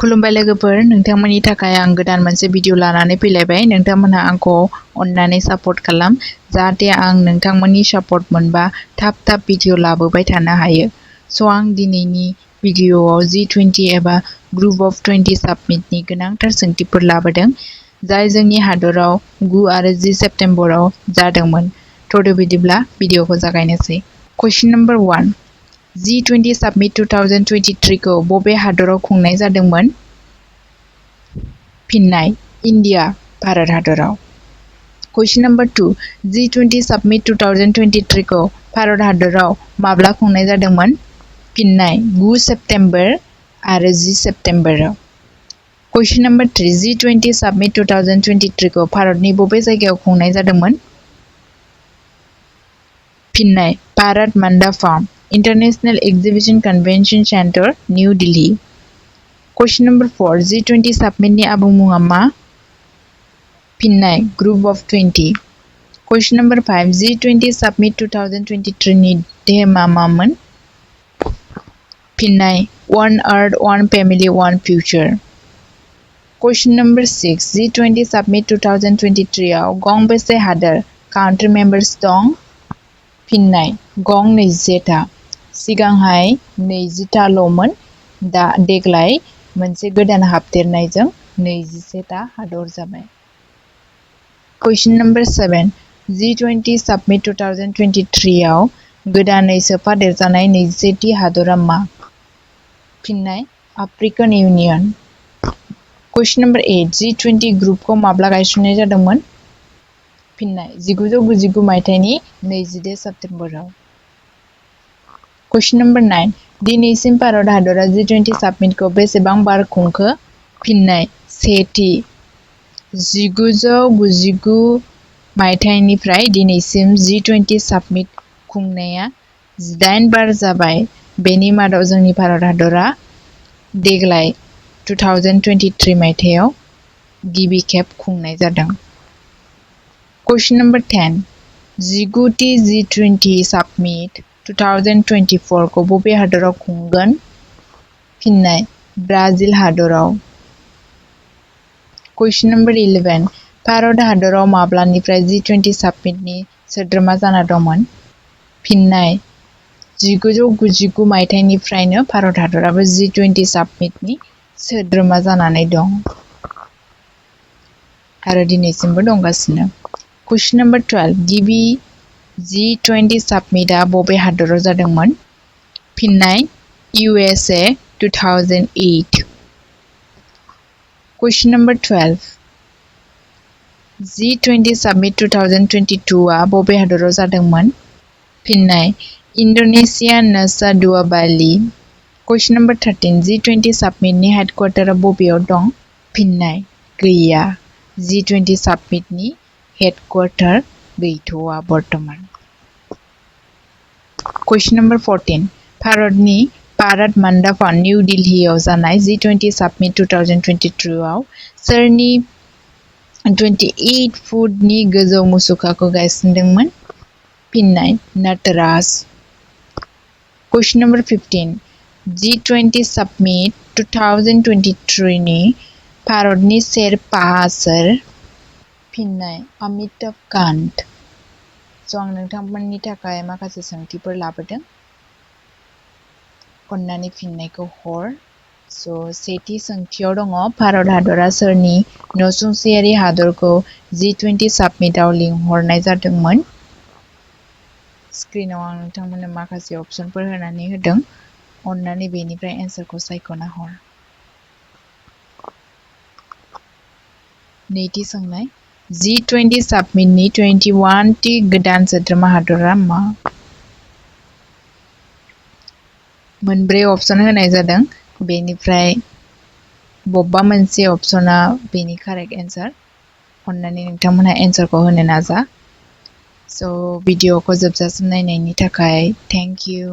खुलुमबाय लोगोफोर, नोंथांमोननि थाखाय आं गोदान मोनसे भिडिअ लानानै फैलायबाय। नोंथांमोनहा आंखौ अननानै सापर्ट खालाम जाहाथे आं नोंथांमोननि सापर्ट मोनबा थाब भिडिअ लाबोबाय थानो हायो। आं दिनैनि भिडिअआव G20 एबा ग्रुप अफ 20 सामिटनि गोनांथार सोंथिफोर लाबोदों, जाय जोंनि हादराव 9 आरो 10 सेप्तेम्बराव जादोंमोन। बिदिब्ला भिडिअखौ जागायनोसै। कुइसन नम्बर 1, G20 सामिट 2023 खौ बबे हादराव खुंनाय जादोंमोन? फिननाय: इन्डिया, भारत हादराव। कुइसन नम्बर 2, G20 सामिट 2023 खौ भारत हादराव माब्ला खुंनाय जादोंमोन? फिननाय: 9 सेप्तेम्बर आरो 10 सेप्तेम्बराव। कुइसन नम्बर 3, G20 सामिट 2023 खौ भारतनि बबे जायगायाव खुंनाय जादोंमोन? फिननाय: Bharat Mandapam international exhibition convention centre, new Delhi. Question number 4, G20 सामिटनि आबुं मुङा मा? फिननाय: group of 20। Question number 5, G20 summit 2023 नि थेमा मामोन? फिननाय: one earth, one family, one future. Question number 6, G20 summit 2023 आव गंबेसे हादोर काउन्ट्रि मेम्बार्स दं? फिननाय: गं 21था। सिगांहाय 20थाल'मोन, देग्लाय मोनसे गोदान हाबदेरनायजों 21था हादर जाबाय। कुइसन नम्बर 7, G20 सामिट 2023 आव गोदानै सोफादेरजानाय 21थि हादरा मा? फिननाय: आफ्रिकान इउनियन। कुइसन नम्बर 8, G20 ग्रुपखौ माब्ला गायसननाय जादोंमोन? फिननाय: 1999 मायथाइनि 22 सेप्तेम्बराव। कुइसन नम्बर 9, दिनैसिम भारत हादरा G20 सामिटखौ बेसेबां बार खुंखो? फिननाय: 1थि। 1999 मायथाइनिफ्राय दिनैसिम G20 सामिट खुंनाया 18 बार जाबाय। बेनि मादाव जोंनि भारत हादरा देग्लाय 2023 मायथाइयाव गिबि खेब खुंनाय जादों। कुइसन नम्बर 10, 19थि G20 सामिट 2024 खौ बबे हादराव खुंगोन? फिननाय: ब्राजिल हादराव। कुइसन नम्बर 11, भारत हादराव माब्लानिफ्राय G20 सामिटनि सोद्रोमा जाना दंमोन? फिननाय: 1999 मायथाइनिफ्रायनो भारत हादराबो G20 सामिटनि सोद्रोमा जानानै दं आरो दिनैसिमबो दंगासिनो। कुइसन नम्बर 12, गिबि G20 सामिटआ बबे हादराव जादोंमोन? फिननाय: USA 2008। कुइसन नम्बर 12, G20 सामिट 2022 आ बबे हादराव जादोंमोन? फिननाय: इन्ड'नेसिया नुसा दुआ बाली। कुइसन नम्बर 13, G20 सामिटनि हेडक्वार्टारआ बबेयाव दं? फिननाय: गैया। G20 सामिटनि हेडक्वार्टार गैथ'आ बर्तमान। कुइसन नम्बर 14, भारतनि भारत मान्डापाम निउ दिल्लीआव जानाय G20 सामिट 2023 आव सोरनि 28 फुटनि गोजौ मुसुखाखौ गायसनदोंमोन? फिननाय: नटराज। कुइसन नम्बर 15, G20 सामिट 2023 नि भारतनि शेरपाआ सोर? फिननाय: अमिताभ कान्त। आं नोंथांमोननि थाखाय माखासे सोंथिफोर लाबोदों, अन्नानै फिननायखौ हर। सेथि सोंथियाव दङ, भारत हादरा सोरनि नसुंसेयारि हादरखौ G20 सामिटआव लिंहरनाय जादोंमोन? स्क्रिनआव आं नोंथांमोननो माखासे अपसनफोर होनानै होदों, अन्नानै बेनिफ्राय एन्सारखौ सायख'ना हर। नैथि सोंनाय, G20 सामिटनि 21थि गोदान सोद्रोमा हादरा मा? मोनब्रै अपसन होनाय जादों, बेनिफ्राय बबेबा मोनसे अपसना बेनि कारेक्ट एन्सार। अन्नानै नोंथांमोनहा एन्सारखौ होनो नाजा। भिडिअखौ जोबजासिम नायनायनि थाखाय थेंक इउ।